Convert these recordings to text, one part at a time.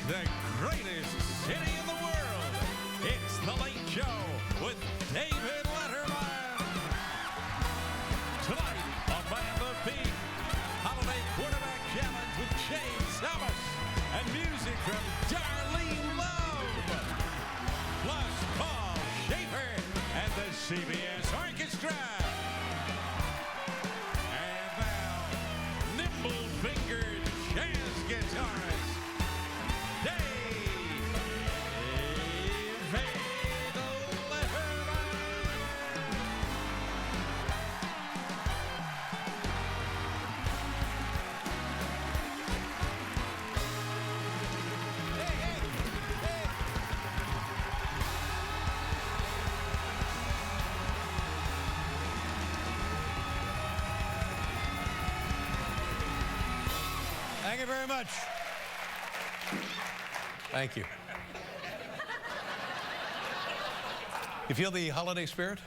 the greatest city in the world. It's The Late Show with David Letterman. Tonight on Peet, Holiday Quarterback Challenge with James Thomas and music from Darlene plus Paul Schaefer and the CBS Orchestra. And now, nimble-fingered jazz guitarist, David Letterman. Thank you very much. Thank you. You feel the holiday spirit?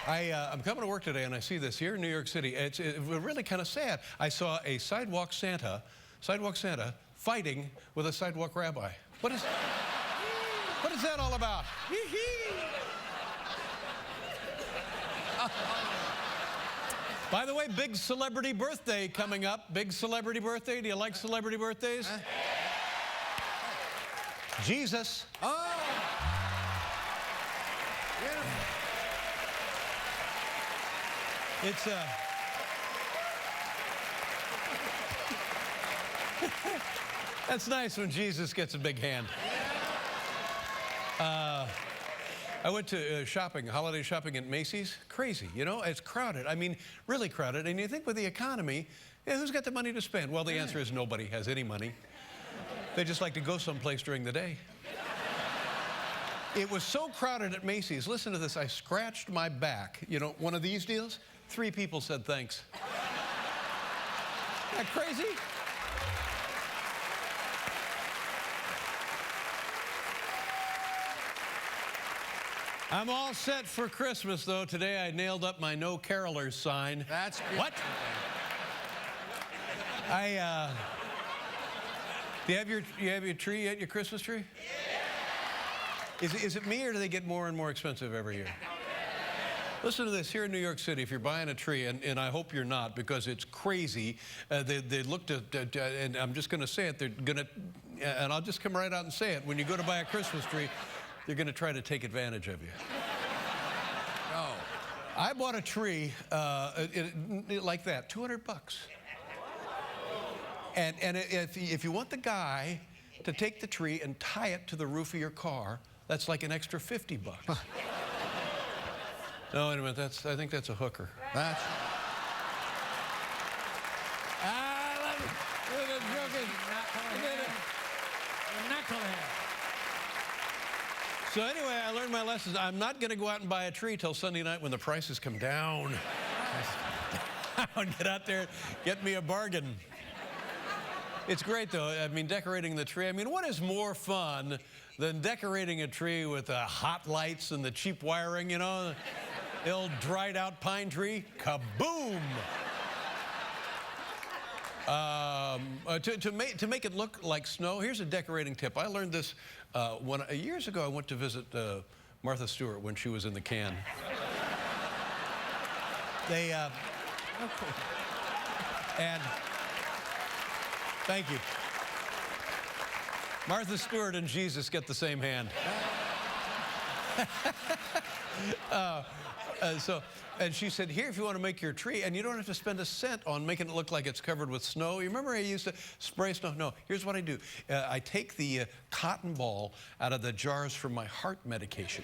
Yeah. I'm coming to work today and I see this here in New York City. It's really kind of sad. I saw a sidewalk Santa fighting with a sidewalk rabbi. What is that all about? By the way, big celebrity birthday coming up. Big celebrity birthday. Do you like celebrity birthdays? Jesus. Oh! Beautiful. It's that's nice when Jesus gets a big hand. I went to holiday shopping at Macy's. Crazy, you know, it's crowded. I mean, really crowded. And you think with the economy, yeah, who's got the money to spend? Well, the answer is nobody has any money. They just like to go someplace during the day. It was so crowded at Macy's. Listen to this. I scratched my back. You know, one of these deals, 3 people said thanks. Isn't that crazy? I'm all set for Christmas, though. Today I nailed up my No Carolers sign. That's beautiful. What? Do you have your tree yet, your Christmas tree? Yeah. Is it me, or do they get more and more expensive every year? Listen to this. Here in New York City, if you're buying a tree, and I hope you're not, because it's crazy, they looked at, and I'm just going to say it, they're going to, and I'll just come right out and say it, when you go to buy a Christmas tree, they're going to try to take advantage of you. No. I bought a tree like that, $200. And if you want the guy to take the tree and tie it to the roof of your car, that's like an extra $50. No, wait a minute. I think that's a hooker. That's... I love it. Look at Knucklehead. So anyway, I learned my lessons. I'm not going to go out and buy a tree till Sunday night when the prices come down. Get out there, get me a bargain. It's great, though. I mean, decorating the tree. I mean, what is more fun than decorating a tree with hot lights and the cheap wiring, you know? The old dried-out pine tree? Kaboom! To make it look like snow, here's a decorating tip. I learned this years ago. I went to visit Martha Stewart when she was in the can. And thank you. Martha Stewart and Jesus get the same hand. And she said, here, if you want to make your tree, and you don't have to spend a cent on making it look like it's covered with snow. You remember I used to spray snow? No, here's what I do. I take the cotton ball out of the jars for my heart medication.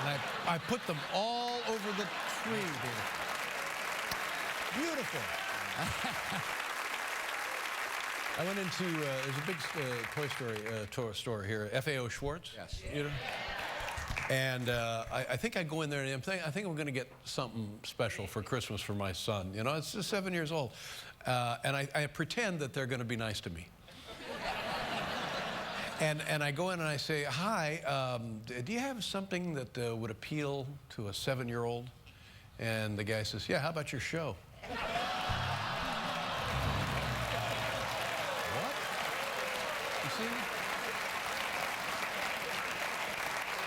And I put them all over the tree, David. Beautiful. I went into, there's a big toy store here, FAO Schwartz. Yes. You know? And I think I go in there and I think I'm going to get something special for Christmas for my son. You know, it's just 7 years old. And I pretend that they're going to be nice to me. And I go in and I say, hi, do you have something that would appeal to a 7-year-old? And the guy says, yeah, how about your show? What? see?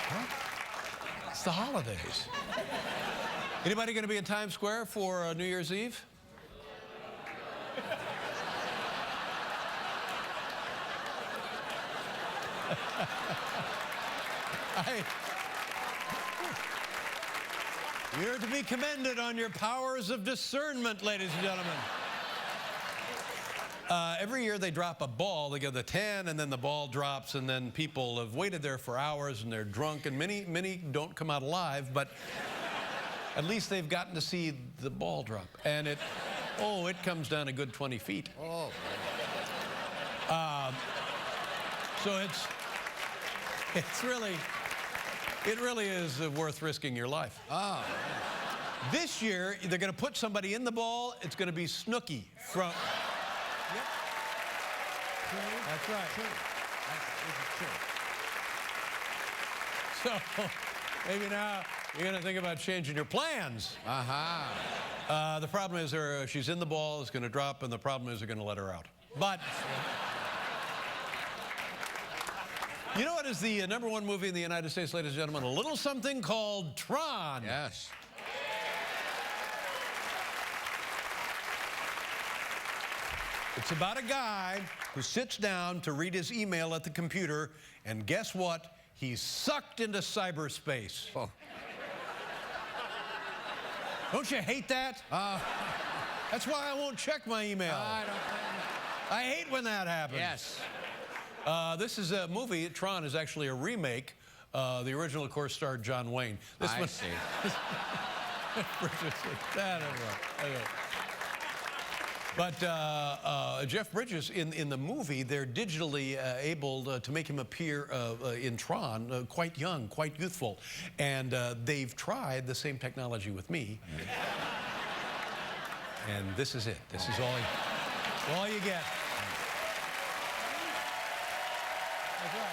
Huh? It's the holidays. Anybody going to be in Times Square for New Year's Eve? You're to be commended on your powers of discernment, ladies and gentlemen. Every year they drop a ball. They go the 10, and then the ball drops, and then people have waited there for hours, and they're drunk, and many don't come out alive, but at least they've gotten to see the ball drop. And it comes down a good 20 feet. Oh. So it really is worth risking your life. Oh. This year, they're going to put somebody in the ball. It's going to be Snooky from... Yep. That's right. True. So maybe now you're going to think about changing your plans. Uh-huh. The problem is she's in the ball, it's going to drop, and the problem is they're going to let her out. But you know what is the #1 movie in the United States, ladies and gentlemen? A little something called Tron. Yes. It's about a guy who sits down to read his email at the computer, and guess what? He's sucked into cyberspace. Oh. Don't you hate that? That's why I won't check my email. I hate when that happens. Yes. This is a movie. Tron is actually a remake. The original, of course, starred John Wayne. This I one, see. But Jeff Bridges, in the movie, they're digitally able to make him appear in Tron quite young, quite youthful. And they've tried the same technology with me. And this is it. This is all you get. That's right.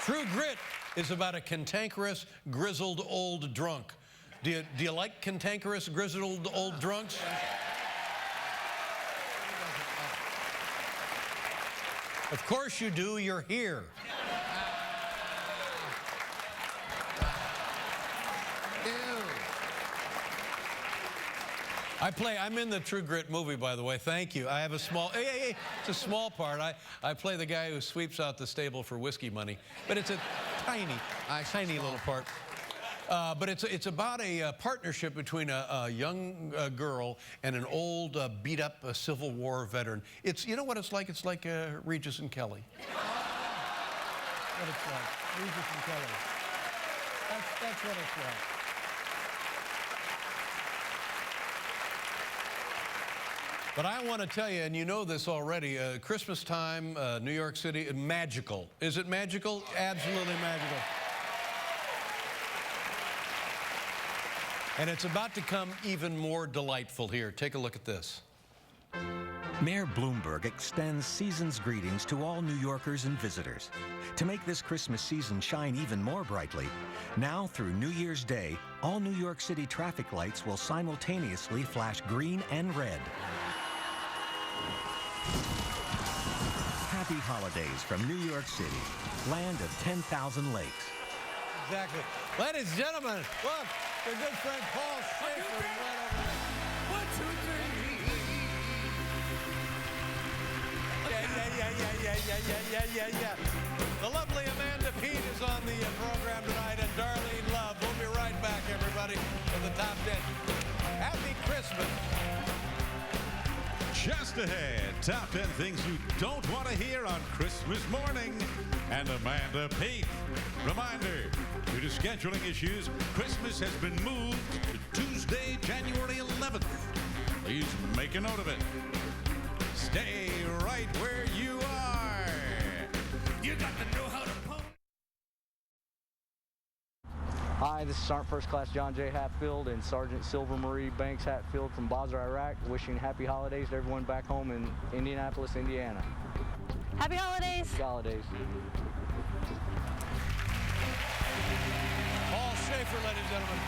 True Grit is about a cantankerous, grizzled old drunk. Do you like cantankerous, grizzled old drunks? Of course you do. You're here. I'm in the True Grit movie, by the way. Thank you. I have a small, it's a small part. I play the guy who sweeps out the stable for whiskey money, but it's a tiny little part. But it's about a partnership between a young girl and an old, beat-up Civil War veteran. You know what it's like? It's like Regis and Kelly. What it's like. Regis and Kelly. That's what it's like. But I want to tell you, and you know this already, Christmas time, New York City, magical. Is it magical? Absolutely magical. And it's about to come even more delightful here. Take a look at this. Mayor Bloomberg extends season's greetings to all New Yorkers and visitors. To make this Christmas season shine even more brightly, now through New Year's Day, all New York City traffic lights will simultaneously flash green and red. Happy holidays from New York City, land of 10,000 lakes. Exactly. Ladies and gentlemen, look, your good friend Paul Schaefer right over there. 1, 2, 3. Yeah. The lovely Amanda Peet is on the program tonight, and Darlene Love. We'll be right back, everybody, with the top 10. Happy Christmas. Just ahead, top 10 things you don't want to hear on Christmas morning. And Amanda Peet. Reminder, due to scheduling issues, Christmas has been moved to Tuesday, January 11th. Please make a note of it. Stay right where you are. You got to know how to pose. Hi, this is Sergeant First Class John J. Hatfield and Sergeant Silver Marie Banks Hatfield from Basra, Iraq, wishing happy holidays to everyone back home in Indianapolis, Indiana. Happy holidays. Happy holidays. Paul Schaefer, ladies and gentlemen.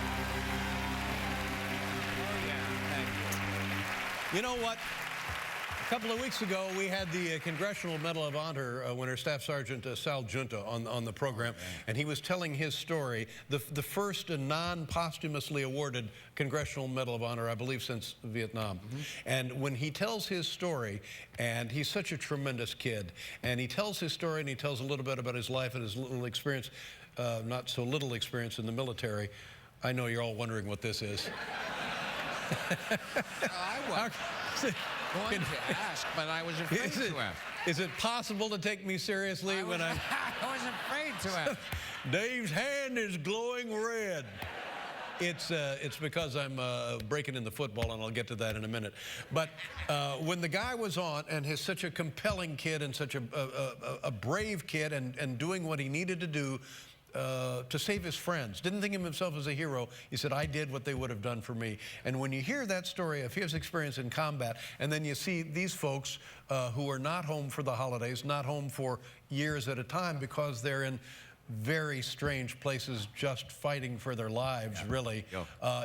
Oh, yeah. Thank you. You know what? A couple of weeks ago, we had the Congressional Medal of Honor winner, Staff Sergeant Sal Junta, on the program, and he was telling his story, the first non-posthumously awarded Congressional Medal of Honor, I believe, since Vietnam. And when he tells his story, and he's such a tremendous kid, and he tells his story, and he tells a little bit about his life and his little experience, not so little experience in the military. I know you're all wondering what this is. I was going to ask, but I was afraid to ask. Is it possible to take me seriously when I'm... I was afraid to ask. Dave's hand is glowing red. It's because I'm breaking in the football, and I'll get to that in a minute. But when the guy was on, and he's such a compelling kid and such a brave kid and doing what he needed to do to save his friends, didn't think of himself as a hero. He said, I did what they would have done for me. And when you hear that story of his experience in combat, and then you see these folks who are not home for the holidays, not home for years at a time because they're in very strange places just fighting for their lives, really.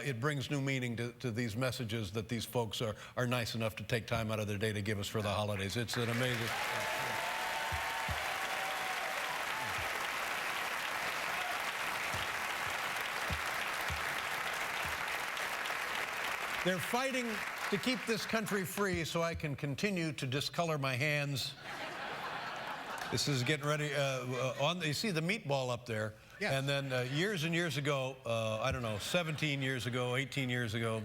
It brings new meaning to these messages that these folks are nice enough to take time out of their day to give us for the holidays. It's an amazing... They're fighting to keep this country free so I can continue to discolor my hands. This is getting ready. You see the meatball up there? Yes. And then years and years ago, I don't know, 17 years ago, 18 years ago,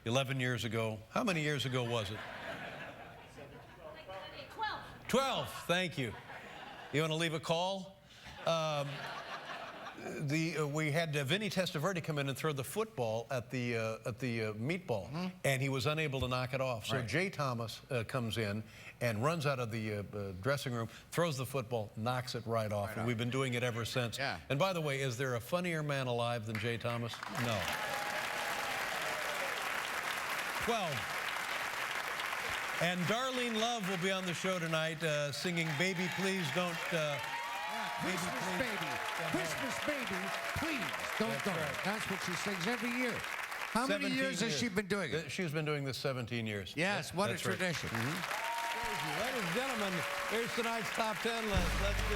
11 years ago. How many years ago was it? 12, thank you. You want to leave a call? We had Vinny Testaverde come in and throw the football at the meatball, and he was unable to knock it off. So Jay Thomas comes in and runs out of the dressing room, throws the football, knocks it right off, and we've been doing it ever since. And by the way, is there a funnier man alive than Jay Thomas? No. 12. And Darlene Love will be on the show tonight singing Baby Please Don't... Christmas baby, Christmas baby, please don't go. That's what she sings every year. How many years has she been doing it? She's been doing this 17 years. Yes, what a tradition. Ladies and gentlemen, here's tonight's top 10 list. Let's do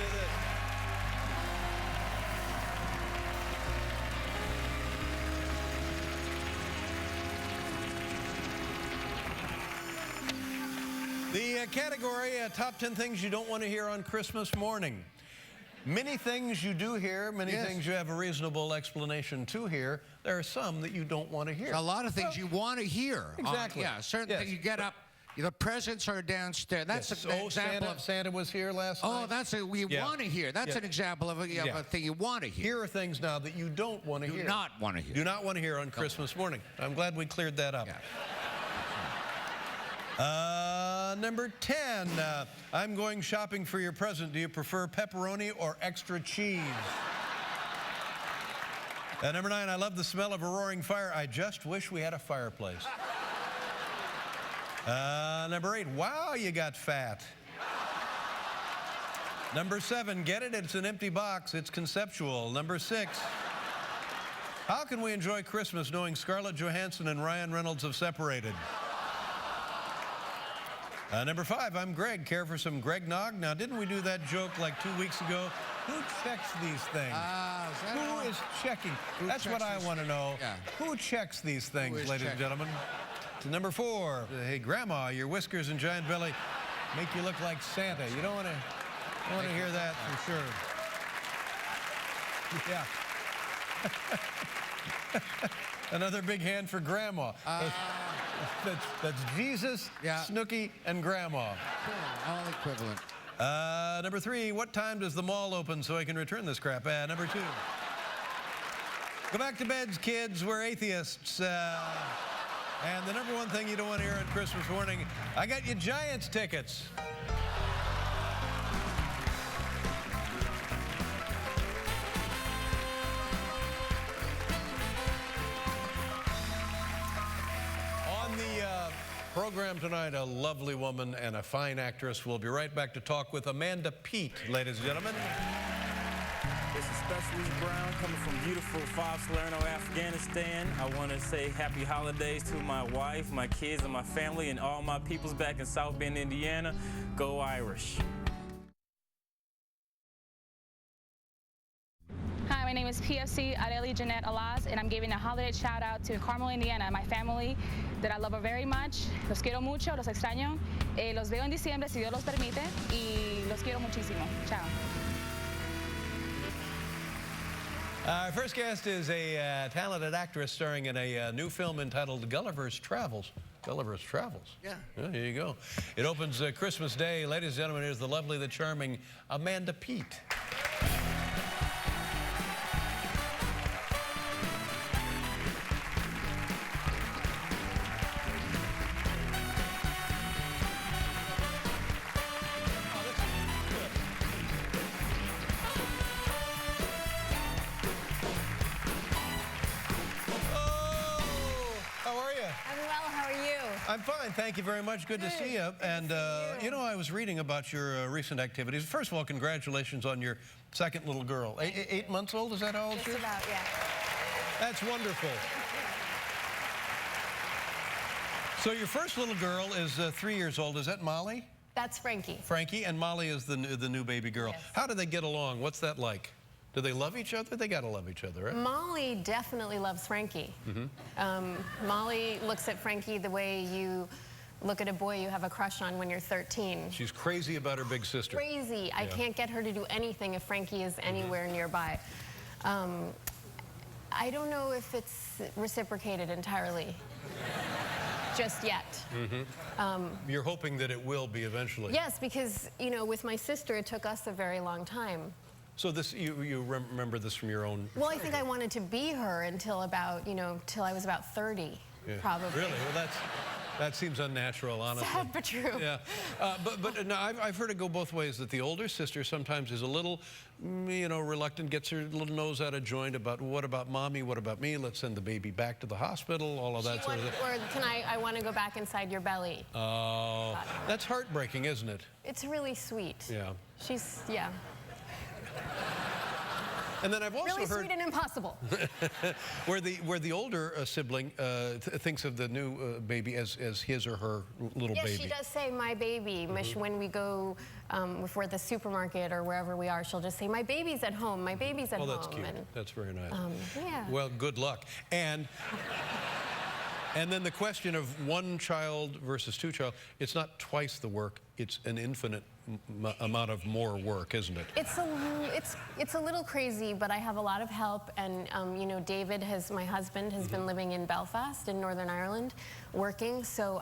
this. The category, top 10 things you don't want to hear on Christmas morning. Many things you do hear, many things you have a reasonable explanation to hear. There are some that you don't want to hear. A lot of things you want to hear. Exactly. Yeah, certain things you get up. The presents are downstairs. That's an example of... Santa was here last night. Oh, that's a we want to hear. That's an example of a thing you want to hear. Here are things now that you don't want to hear. Do not want to hear. Do not want to hear on Christmas morning. I'm glad we cleared that up. Number 10, I'm going shopping for your present. Do you prefer pepperoni or extra cheese? Number 9, I love the smell of a roaring fire. I just wish we had a fireplace. Number 8, wow, you got fat. Number 7, get it? It's an empty box. It's conceptual. Number 6, how can we enjoy Christmas knowing Scarlett Johansson and Ryan Reynolds have separated? Number 5, I'm Greg. Care for some Greg Nog? Now, didn't we do that joke like 2 weeks ago? Who checks these things? Who is checking? That's what I want to know. Who checks these things, ladies and gentlemen? Number 4, hey, Grandma, your whiskers and giant belly make you look like Santa. You don't want to hear that for sure. Yeah. Another big hand for Grandma. That's Jesus, Snooki, and Grandma. All equivalent. Number 3, what time does the mall open so I can return this crap? Number 2, go back to beds, kids. We're atheists. And the number 1 thing you don't want to hear on Christmas morning, I got you Giants tickets. Program tonight, a lovely woman and a fine actress. We'll be right back to talk with Amanda Peet, ladies and gentlemen. This is Wesley Brown, coming from beautiful Salerno, Afghanistan. I want to say happy holidays to my wife, my kids, and my family, and all my peoples back in South Bend, Indiana. Go Irish. Hi, my name is PFC Adeli Jeanette Alaz, and I'm giving a holiday shout out to Carmel, Indiana, my family that I love very much. Los quiero mucho, los extraño. Los veo en diciembre, si Dios los permite, y los quiero muchísimo. Chao. Our first guest is a talented actress starring in a new film entitled Gulliver's Travels. Gulliver's Travels. Yeah. Here you go. It opens Christmas Day. Ladies and gentlemen, here's the lovely, the charming Amanda Peet. I'm fine, thank you very much. Good to see you. And you know, I was reading about your recent activities. First of all, congratulations on your second little girl. 8 months old, is that how old she is? Just about, yeah. That's wonderful. So your first little girl is 3 years old. Is that Molly? That's Frankie. Frankie, and Molly is the new baby girl. Yes. How do they get along? What's that like? Do they love each other? They gotta love each other, right? Molly definitely loves Frankie. Molly looks at Frankie the way you look at a boy you have a crush on when you're 13. She's crazy about her big sister. Crazy. Yeah. I can't get her to do anything if Frankie is anywhere nearby. I don't know if it's reciprocated entirely. Just yet. You're hoping that it will be eventually. Yes, because, you know, with my sister, it took us a very long time. So this, you remember this from your own... Well, I think I wanted to be her until about, you know, till I was about 30, probably. Really? Well, that seems unnatural, honestly. Sad but true. Yeah. But no, I've heard it go both ways, that the older sister sometimes is a little, you know, reluctant, gets her little nose out of joint about, what about mommy, what about me, let's send the baby back to the hospital, all of that sort of thing. Or can I want to go back inside your belly. Oh, that's heartbreaking, isn't it? It's really sweet. Yeah. She's, yeah. And then I've also really heard sweet and impossible. where the older sibling thinks of the new baby as his or her little baby. Yes, she does say my baby. When we go, if we're at the supermarket or wherever we are, she'll just say my baby's at home. My baby's at home. Oh, that's cute. That's very nice. Yeah. Well, good luck. And then the question of one child versus two child, it's not twice the work, it's an infinite amount of more work, isn't it? It's a little crazy, but I have a lot of help, and you know, David, my husband, has been living in Belfast in Northern Ireland, working. So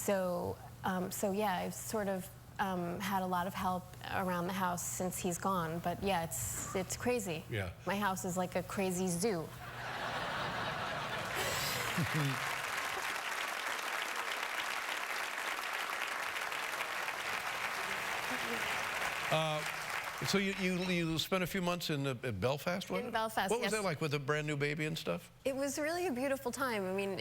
yeah, I've sort of had a lot of help around the house since he's gone. But yeah, it's crazy. Yeah. My house is like a crazy zoo. So you spent a few months in Belfast, was it? In Belfast, What was yes. that like with a brand new baby and stuff? It was really a beautiful time. I mean,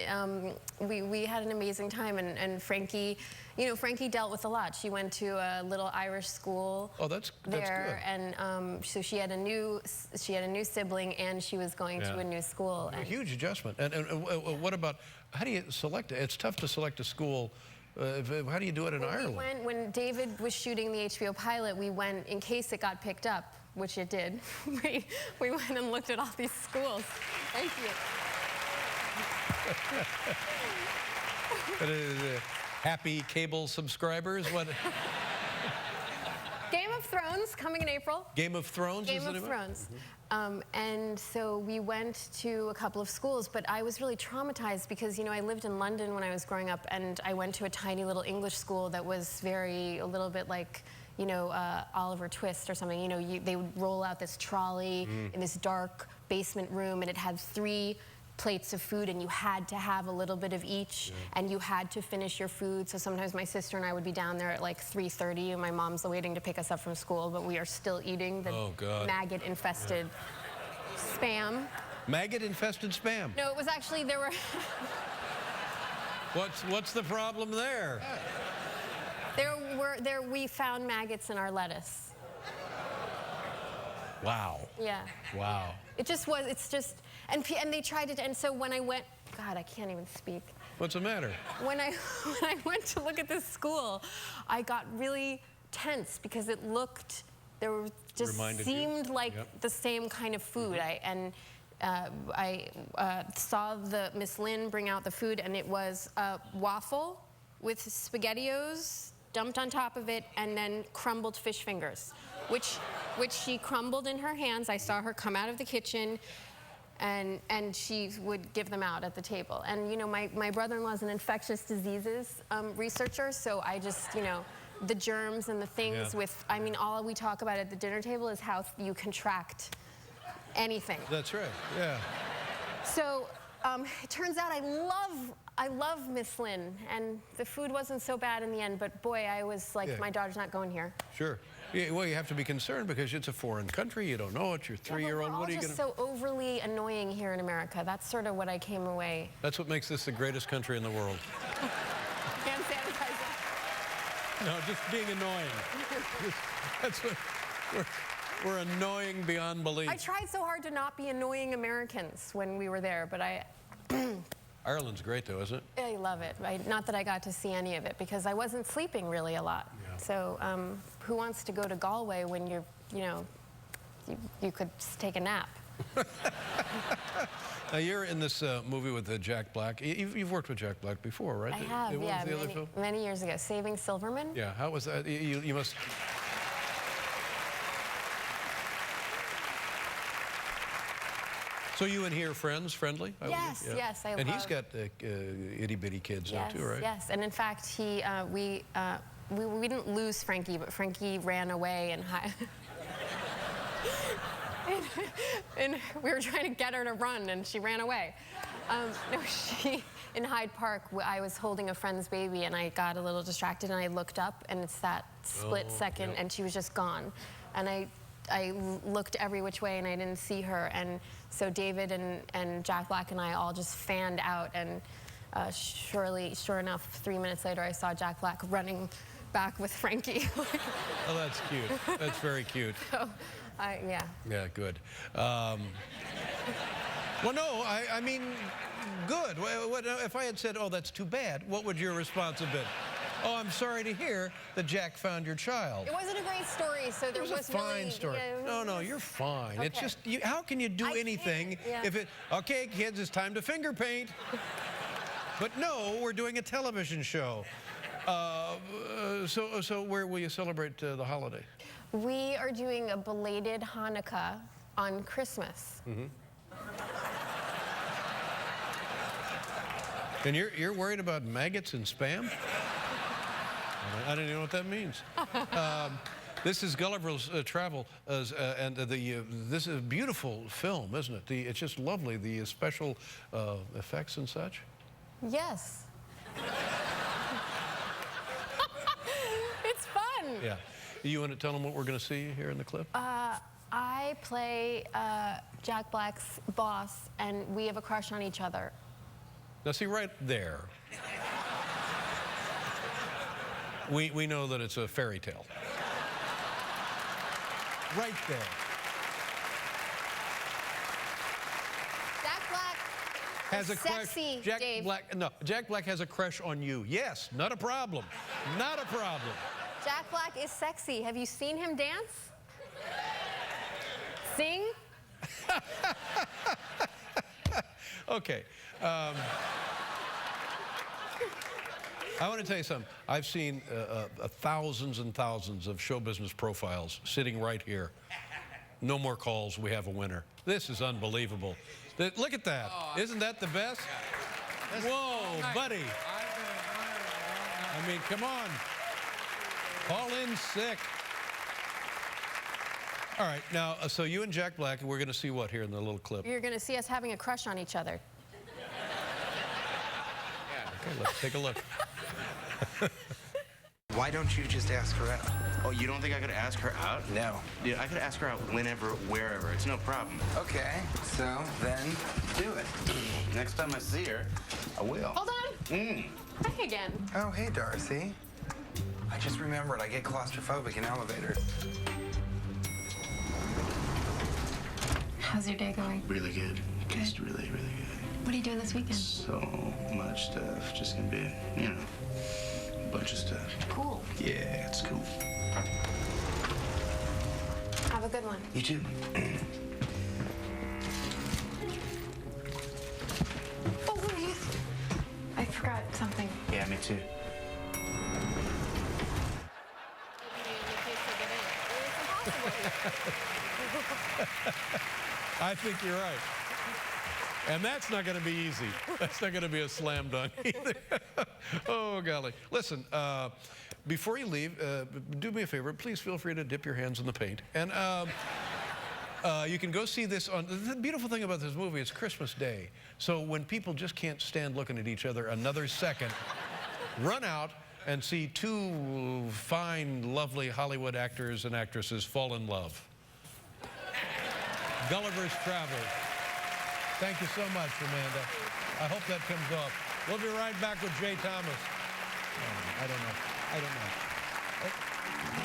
we had an amazing time, and Frankie, you know, Frankie dealt with a lot. She went to a little Irish school. Oh, that's there, good. And so she had a new sibling, and she was going to a new school. A huge adjustment. And what about, how do you select it? It's tough to select a school. How do you do it in Ireland? When David was shooting the HBO pilot, we went, in case it got picked up, which it did, we went and looked at all these schools. Thank you. Happy cable subscribers? What? Game of Thrones coming in April. Game of Thrones? Game of Thrones. And so we went to a couple of schools, but I was really traumatized because, you know, I lived in London when I was growing up, and I went to a tiny little English school that was a little bit like, you know, Oliver Twist or something. You know, they would roll out this trolley in this dark basement room, and it had 3 plates of food, and you had to have a little bit of each, and you had to finish your food. So sometimes my sister and I would be down there at like 3:30, and my mom's waiting to pick us up from school, but we are still eating the maggot-infested spam. Maggot-infested spam? No, it was actually, there were... What's the problem there? we found maggots in our lettuce. Wow. Yeah. Wow. It just was, it's just, and they tried it, and so when I went, God, I can't even speak. What's the matter? When I went to look at this school, I got really tense because it looked, there were just seemed like the same kind of food. I saw the Miss Lynn bring out the food, and it was a waffle with SpaghettiOs dumped on top of it, and then crumbled fish fingers, which she crumbled in her hands. I saw her come out of the kitchen, and she would give them out at the table. And you know, my brother-in-law is an infectious diseases researcher, so I just, you know, the germs and the things with, I mean, all we talk about at the dinner table is how you contract anything. That's right, yeah. So it turns out I love Miss Lynn, and the food wasn't so bad in the end, but boy, I was like, my daughter's not going here. Sure. Yeah, well, you have to be concerned because it's a foreign country. You don't know it. Your 3-year-old. What are you going to? So overly annoying here in America. That's sort of what I came away. That's what makes this the greatest country in the world. Hand sanitizer. No, just being annoying. That's what we're annoying beyond belief. I tried so hard to not be annoying Americans when we were there, but Ireland's great, though, isn't it? I love it. Not that I got to see any of it because I wasn't sleeping really a lot. Yeah. So who wants to go to Galway when you're, you know, you could take a nap? Now, you're in this movie with Jack Black. You've worked with Jack Black before, right? I have, yeah, many years ago. Saving Silverman? Yeah, how was that? You must... So you and he are friends, friendly? Yes, yes, I love. And he's got itty-bitty kids now, too, right? Yes, and in fact, we didn't lose Frankie, but Frankie ran away and we were trying to get her to run, and she ran away. No, in Hyde Park, I was holding a friend's baby, and I got a little distracted, and I looked up, and it's that split second, and she was just gone. And I looked every which way, and I didn't see her, and so David and Jack Black and I all just fanned out, and sure enough, 3 minutes later, I saw Jack Black running back with Frankie. Oh, that's cute. That's very cute. So, yeah. Yeah, good. Well, no, I mean, good. If I had said, oh, that's too bad, what would your response have been? Oh, I'm sorry to hear that Jack found your child. It wasn't a great story, so there was a fine story. No, you're fine. Okay. It's just, how can you do anything if it, okay, kids, it's time to finger paint. But no, we're doing a television show. So where will you celebrate the holiday? We are doing a belated Hanukkah on Christmas. Mm-hmm. And you're worried about maggots and spam? I don't even know what that means. This is Gulliver's Travel, and this is a beautiful film, isn't it? It's just lovely, the special effects and such. Yes. It's fun. Yeah. You want to tell them what we're going to see here in the clip? I play Jack Black's boss, and we have a crush on each other. Now, see, right there, we know that it's a fairy tale. Right there. Jack Black has a sexy, crush. Dave. Jack Black has a crush on you. Yes, not a problem. Not a problem. Jack Black is sexy. Have you seen him dance? Sing? Okay. I want to tell you something. I've seen thousands and thousands of show business profiles sitting right here. No more calls. We have a winner. This is unbelievable. Look at that. Isn't that the best? Whoa, buddy. I mean, come on. Call in sick. All right, now, so you and Jack Black, we're going to see what here in the little clip? You're going to see us having a crush on each other. Okay, let's take a look. Why don't you just ask her out? Oh, you don't think I could ask her out? No. Dude, I could ask her out whenever, wherever. It's no problem. Okay, so then do it. Next time I see her, I will. Hold on. Hi again. Oh, hey, Darcy. I just remembered I get claustrophobic in elevators. How's your day going? Really good. Just really, really good. What are you doing this weekend? So much stuff. Just gonna be, you know, a bunch of stuff. Cool. Yeah, it's cool. Have a good one. You too. Oh, I forgot something. Yeah, me too. I think you're right. And that's not going to be easy. That's not going to be a slam dunk either. Oh, golly. Listen, before you leave, do me a favor. Please feel free to dip your hands in the paint. And you can go see this on... The beautiful thing about this movie is Christmas Day. So when people just can't stand looking at each other another second, run out and see two fine, lovely Hollywood actors and actresses fall in love. Gulliver's Travels. Thank you so much, Amanda. I hope that comes off. We'll be right back with Jay Thomas. I don't know.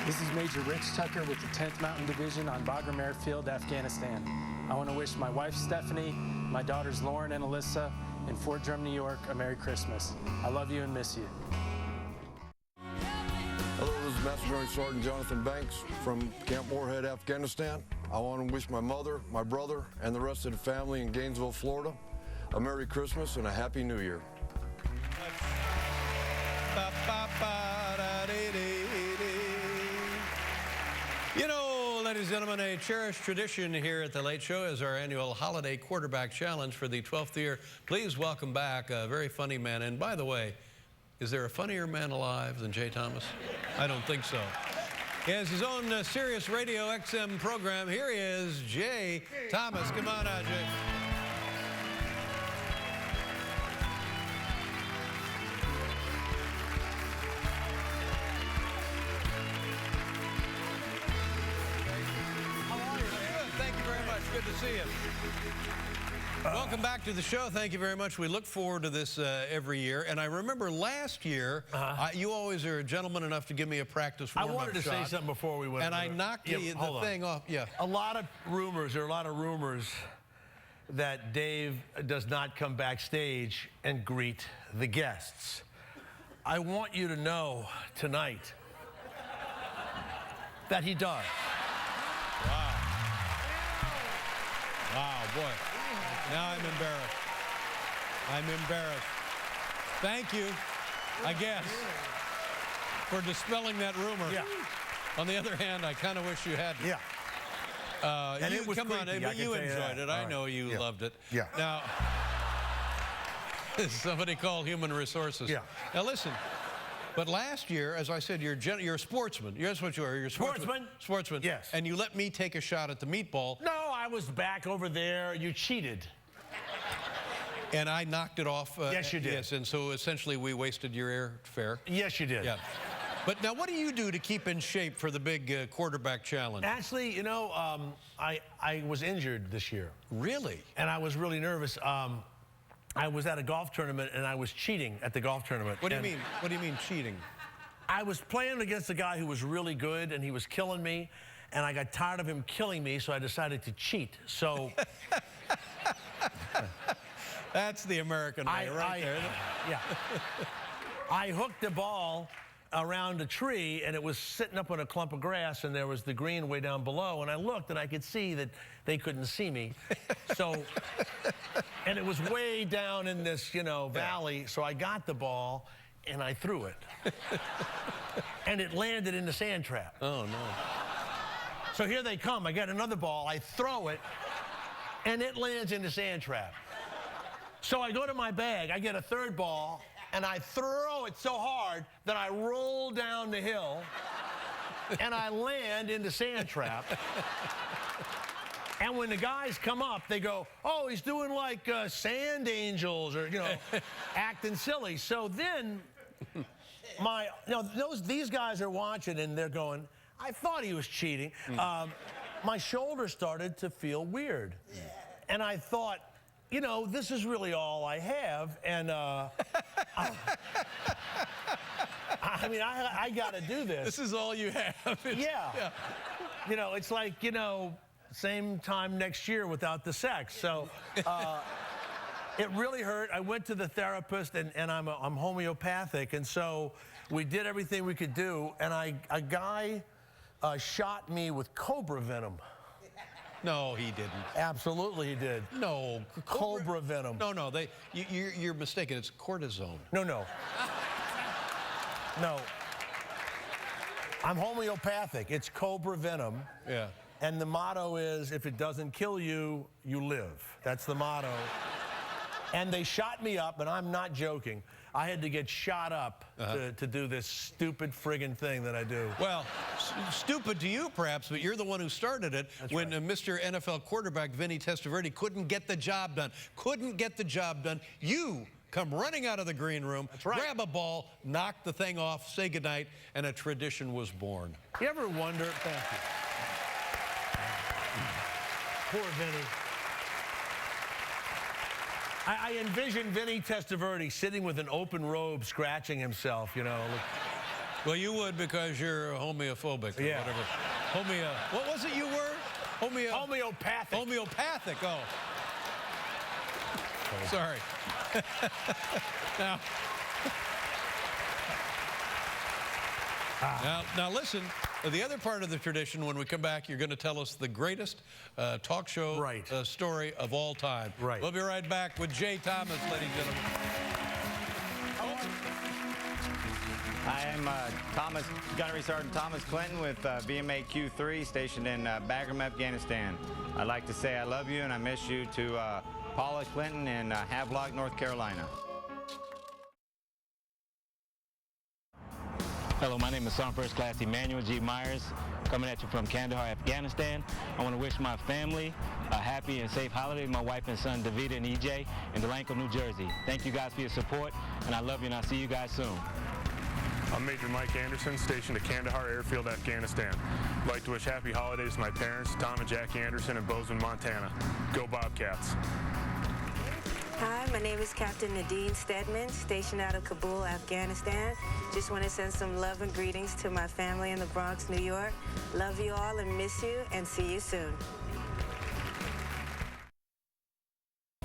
This is Major Rich Tucker with the 10th Mountain Division on Bagram Airfield, Afghanistan. I want to wish my wife, Stephanie, my daughters, Lauren and Alyssa, in Fort Drum, New York, a Merry Christmas. I love you and miss you. Hello, this is Master Sergeant Sergeant Jonathan Banks from Camp Moorhead, Afghanistan. I want to wish my mother, my brother, and the rest of the family in Gainesville, Florida, a Merry Christmas and a Happy New Year. You know, ladies and gentlemen, a cherished tradition here at The Late Show is our annual Holiday Quarterback Challenge for the 12th year. Please welcome back a very funny man. And by the way, is there a funnier man alive than Jay Thomas? I don't think so. He has his own Sirius Radio XM program. Here he is, Jay Thomas. Come on out, Jay. How are you? Good. Thank you very much. Good to see you. Welcome back to the show. Thank you very much. We look forward to this every year. And I remember last year, you always are a gentleman enough to give me a practice warm-up shot. I wanted to say something before we went. And I knocked the thing off. Yeah. There are a lot of rumors that Dave does not come backstage and greet the guests. I want you to know tonight that he does. Wow. Wow, boy. Now I'm embarrassed. I'm embarrassed. Thank you, I guess, for dispelling that rumor. Yeah. On the other hand, I kind of wish you hadn't. Yeah. And it was come on, creepy, but you enjoyed it. I know you loved it. Yeah. Now, somebody call human resources. Yeah. Now listen. But last year, as I said, you're a sportsman. That's what you are. You're a sportsman. Sportsman. Yes. And you let me take a shot at the meatball. No, I was back over there. You cheated. And I knocked it off. Yes, you did. Yes, and so essentially we wasted your airfare. Yes, you did. Yeah. But now, what do you do to keep in shape for the big quarterback challenge? Actually, you know, I was injured this year. Really? And I was really nervous. I was at a golf tournament, and I was cheating at the golf tournament. What do you mean? What do you mean cheating? I was playing against a guy who was really good, and he was killing me, and I got tired of him killing me, so I decided to cheat. So... That's the American way, right there. Yeah. I hooked the ball around a tree, and it was sitting up on a clump of grass, and there was the green way down below, and I looked, and I could see that they couldn't see me. So, and it was way down in this, you know, valley, so I got the ball, and I threw it. And it landed in the sand trap. Oh, no. So here they come. I get another ball, I throw it, and it lands in the sand trap. So I go to my bag, I get a third ball, and I throw it so hard that I roll down the hill, and I land in the sand trap. And when the guys come up, they go, oh, he's doing like sand angels, or, you know, acting silly. So then, these guys are watching, and they're going, I thought he was cheating. My shoulder started to feel weird. And I thought, you know, this is really all I have, and I mean, I got to do this. This is all you have. Yeah. You know, it's like, you know, same time next year without the sex. So it really hurt. I went to the therapist, and I'm homeopathic, and so we did everything we could do, and a guy shot me with cobra venom. No, he didn't. Absolutely, he did. No, cobra venom. No, you're mistaken. It's cortisone. No. No. I'm homeopathic. It's cobra venom. Yeah. And the motto is, if it doesn't kill you, you live. That's the motto. And they shot me up, and I'm not joking. I had to get shot up to do this stupid friggin' thing that I do. Well, stupid to you, perhaps, but you're the one who started it. That's when right. Mr. NFL quarterback Vinny Testaverde couldn't get the job done. You come running out of the green room, grab a ball, knock the thing off, say goodnight, and a tradition was born. You ever wonder? Thank you. Poor Vinny. I envision Vinny Testaverde sitting with an open robe, scratching himself, you know. Well, you would because you're homophobic or Yeah. whatever. What was it you were? Homeopathic. Homeopathic, oh. Sorry. Now listen, the other part of the tradition, when we come back, you're going to tell us the greatest talk show story of all time. Right. We'll be right back with Jay Thomas, ladies and gentlemen. I'm Gunnery Sergeant Thomas Clinton with VMA Q3 stationed in Bagram, Afghanistan. I'd like to say I love you and I miss you to Paula Clinton in Havelock, North Carolina. Hello, my name is Sergeant First Class Emmanuel G. Myers, coming at you from Kandahar, Afghanistan. I want to wish my family a happy and safe holiday, my wife and son, Davida and EJ, in Delanco, New Jersey. Thank you guys for your support, and I love you, and I'll see you guys soon. I'm Major Mike Anderson, stationed at Kandahar Airfield, Afghanistan. I'd like to wish happy holidays to my parents, Tom and Jackie Anderson in Bozeman, Montana. Go Bobcats. Hi, my name is Captain Nadine Stedman, stationed out of Kabul, Afghanistan. Just want to send some love and greetings to my family in the Bronx, New York. Love you all and miss you, and see you soon.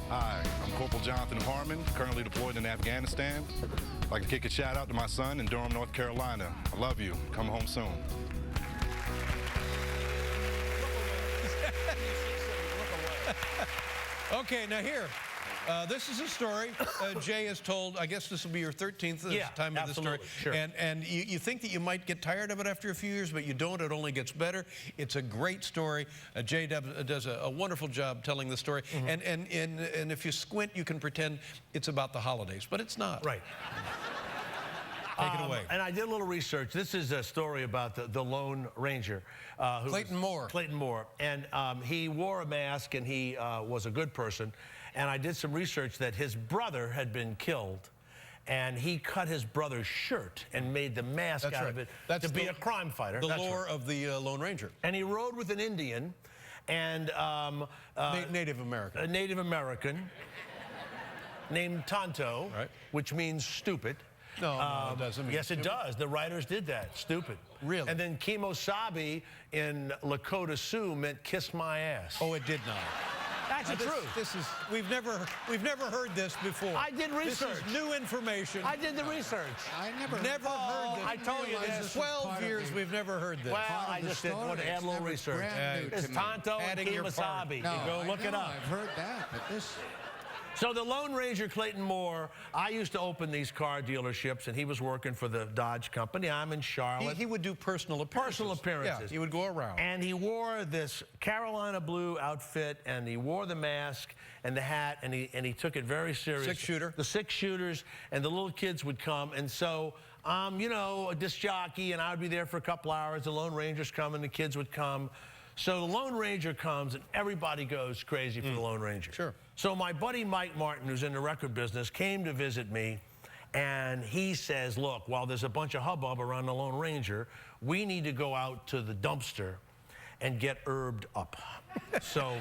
Hi, I'm Corporal Jonathan Harmon, currently deployed in Afghanistan. I'd like to kick a shout out to my son in Durham, North Carolina. I love you. Come home soon. Okay, now here. This is a story Jay has told. I guess this will be your 13th time of the story. Sure. And you think that you might get tired of it after a few years, but you don't. It only gets better. It's a great story. Jay does a wonderful job telling the story. And if you squint, you can pretend it's about the holidays, but it's not. Right. Take it away. And I did a little research. This is a story about the Lone Ranger. Clayton Moore. Clayton Moore. And he wore a mask, and he was a good person. And I did some research that his brother had been killed, and he cut his brother's shirt and made the mask out of it to be a crime fighter. The lore of the Lone Ranger. And he rode with an Indian and Native American. A Native American named Tonto, which means stupid. No, it doesn't mean Yes, stupid. it does. The writers did that. Stupid. Really? And then Kemosabe in Lakota Sioux meant kiss my ass. Oh, it did not. That's the truth. We've never heard this before. I did research. This is new information. I did the research. I never heard this. I told you this. 12 years we've never heard this. Well, I just did want to add a little research. It's Tonto and Kemosabe. No, Go look it up. I've heard that, but this... So the Lone Ranger, Clayton Moore, I used to open these car dealerships, and he was working for the Dodge Company. I'm in Charlotte. He would do personal appearances. Personal appearances. Yeah, he would go around. And he wore this Carolina blue outfit, and he wore the mask and the hat, and he took it very serious. Six-shooter. The six-shooters, and the little kids would come. And so, you know, a disc jockey, and I would be there for a couple hours. The Lone Rangers come, and the kids would come. So the Lone Ranger comes, and everybody goes crazy for the Lone Ranger. Sure. So my buddy Mike Martin, who's in the record business, came to visit me, and he says, look, while there's a bunch of hubbub around the Lone Ranger, we need to go out to the dumpster and get herbed up. So...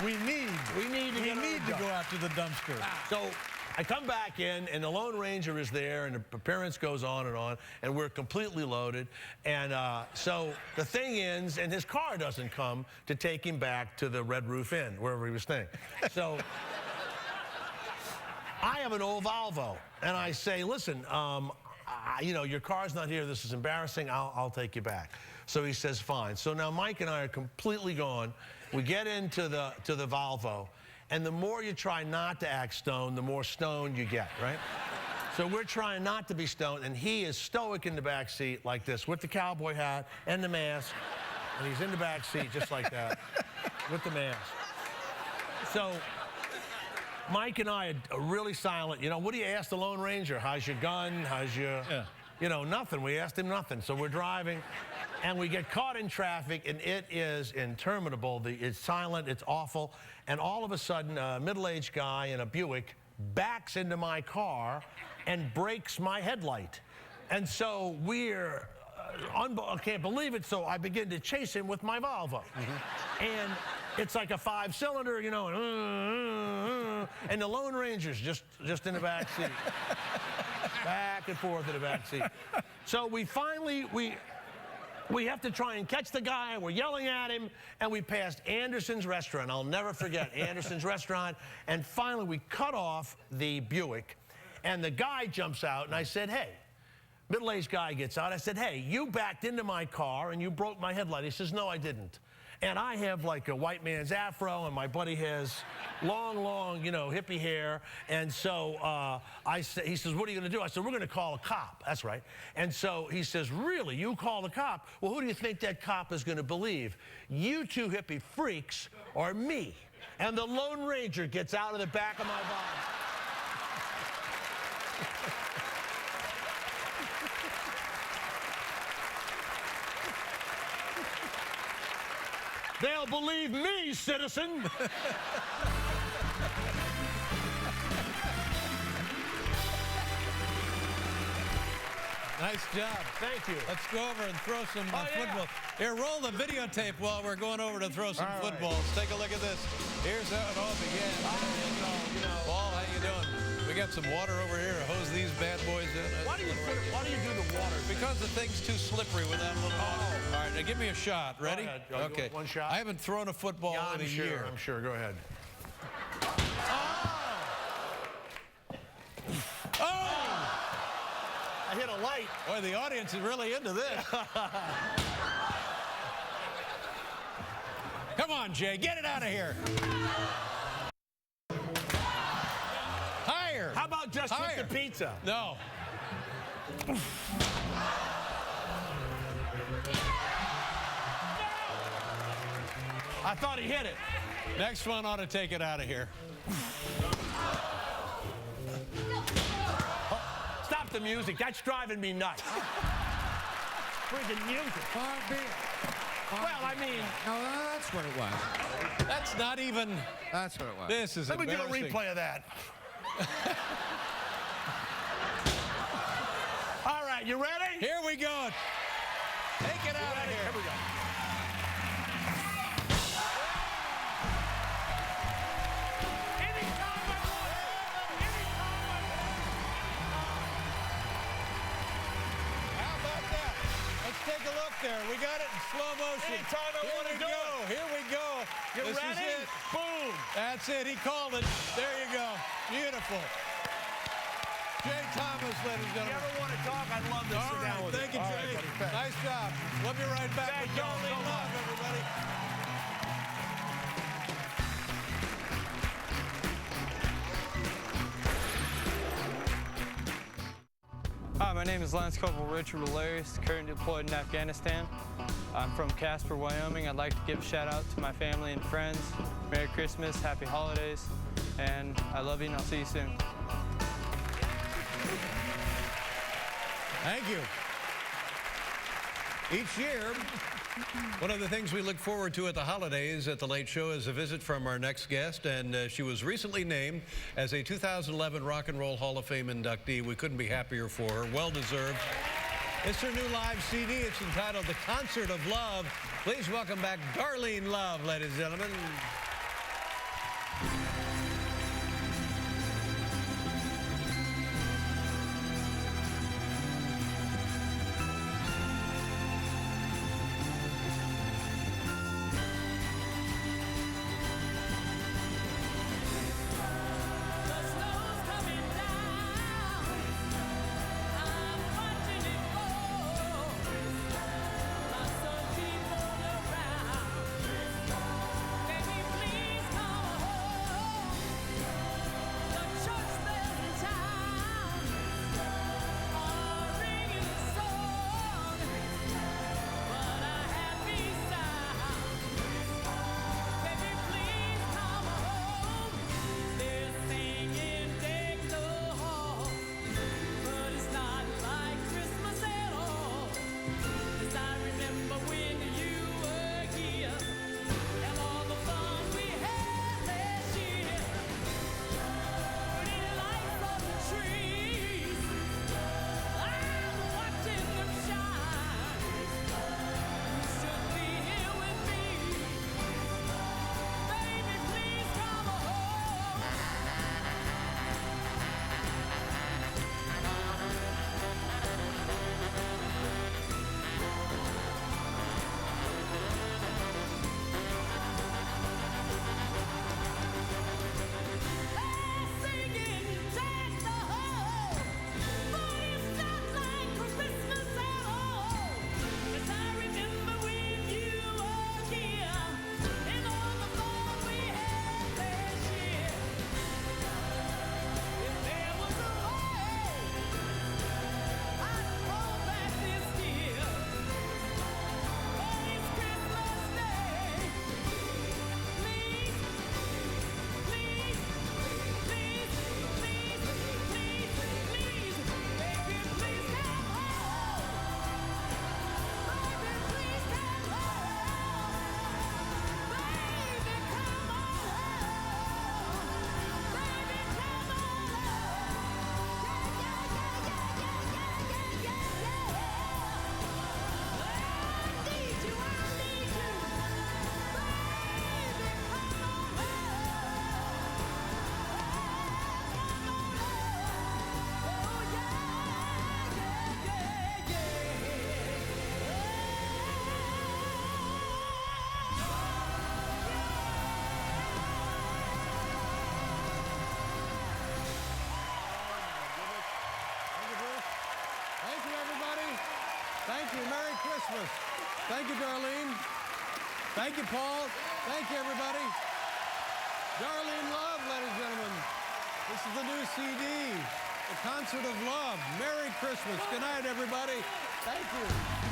we need to go out to the dumpster. So I come back in, and the Lone Ranger is there, and the appearance goes on, and we're completely loaded. And so the thing ends, and his car doesn't come to take him back to the Red Roof Inn, wherever he was staying. So I have an old Volvo, and I say, listen, you know, your car's not here. This is embarrassing. I'll take you back. So he says, fine. So now Mike and I are completely gone. We get into the Volvo, and the more you try not to act stoned, the more stoned you get, right? So we're trying not to be stoned, and he is stoic in the back seat like this, with the cowboy hat and the mask, and he's in the back seat just like that, with the mask. So Mike and I are really silent. You know, what do you ask the Lone Ranger? How's your gun? How's your... Yeah. You know, nothing. We asked him nothing. So we're driving, and we get caught in traffic, and it is interminable. It's silent. It's awful. And all of a sudden, a middle-aged guy in a Buick backs into my car and breaks my headlight. And so we're... I can't believe it, so I begin to chase him with my Volvo. And it's like a 5-cylinder, you know, and the Lone Ranger's just in the back seat. Back and forth in the back seat. So we finally, we have to try and catch the guy. We're yelling at him, and we passed Anderson's restaurant. I'll never forget Anderson's restaurant. And finally, we cut off the Buick, and the guy jumps out, and I said, hey, middle-aged guy gets out. I said, hey, you backed into my car and you broke my headlight. He says, no, I didn't. And I have like a white man's afro, and my buddy has long, you know, hippie hair. And so he says, what are you going to do? I said, we're going to call a cop. That's right. And so he says, really? You call the cop? Well, who do you think that cop is going to believe? You two hippie freaks or me? And the Lone Ranger gets out of the back of my body. They'll believe me, citizen. Nice job. Thank you. Let's go over and throw some football. Here, roll the videotape while we're going over to throw some footballs. Take a look at this. Here's how it all began. Paul, how you doing? We got some water over here to hose these bad boys in. Why do you do the water? Because the thing's too slippery without a little water. All right, now give me a shot. Ready? Go ahead. Okay. One shot. I haven't thrown a football in a year. I'm sure. Go ahead. Oh! I hit a light. Boy, the audience is really into this. Come on, Jay, get it out of here. Higher. How about just hit the pizza? No. I thought he hit it. Next one ought to take it out of here. Stop the music. That's driving me nuts. Freaking music. Far be it. Well, I mean... No, that's what it was. That's not even... That's what it was. This is Let me do a embarrassing. replay of that. All right, you ready? Here we go. Take it out of here. Here we go. Take a look there. We got it in slow motion. Anytime I want to do it. Here we go. You This ready? is it. Boom. That's it. He called it. There you go. Beautiful. Jay Thomas, ladies and If you gentlemen. ever want to talk, I'd love to sit down with Thank you, All Jay. right, buddy. Nice job. We'll be right back. Thank with you Darlene so Love, much. everybody. Hi, my name is Lance Corporal Richard Hilarious, currently deployed in Afghanistan. I'm from Casper, Wyoming. I'd like to give a shout out to my family and friends. Merry Christmas, Happy Holidays, and I love you and I'll see you soon. Thank you. Each year, one of the things we look forward to at the holidays at The Late Show is a visit from our next guest, and she was recently named as a 2011 Rock and Roll Hall of Fame inductee. We couldn't be happier for her. Well deserved. It's her new live CD. It's entitled The Concert of Love. Please welcome back Darlene Love, ladies and gentlemen. Thank you, Darlene. Thank you, Paul. Thank you, everybody. Darlene Love, ladies and gentlemen. This is the new CD, The Concert of Love. Merry Christmas. Good night, everybody. Thank you.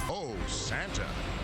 Oh, Santa.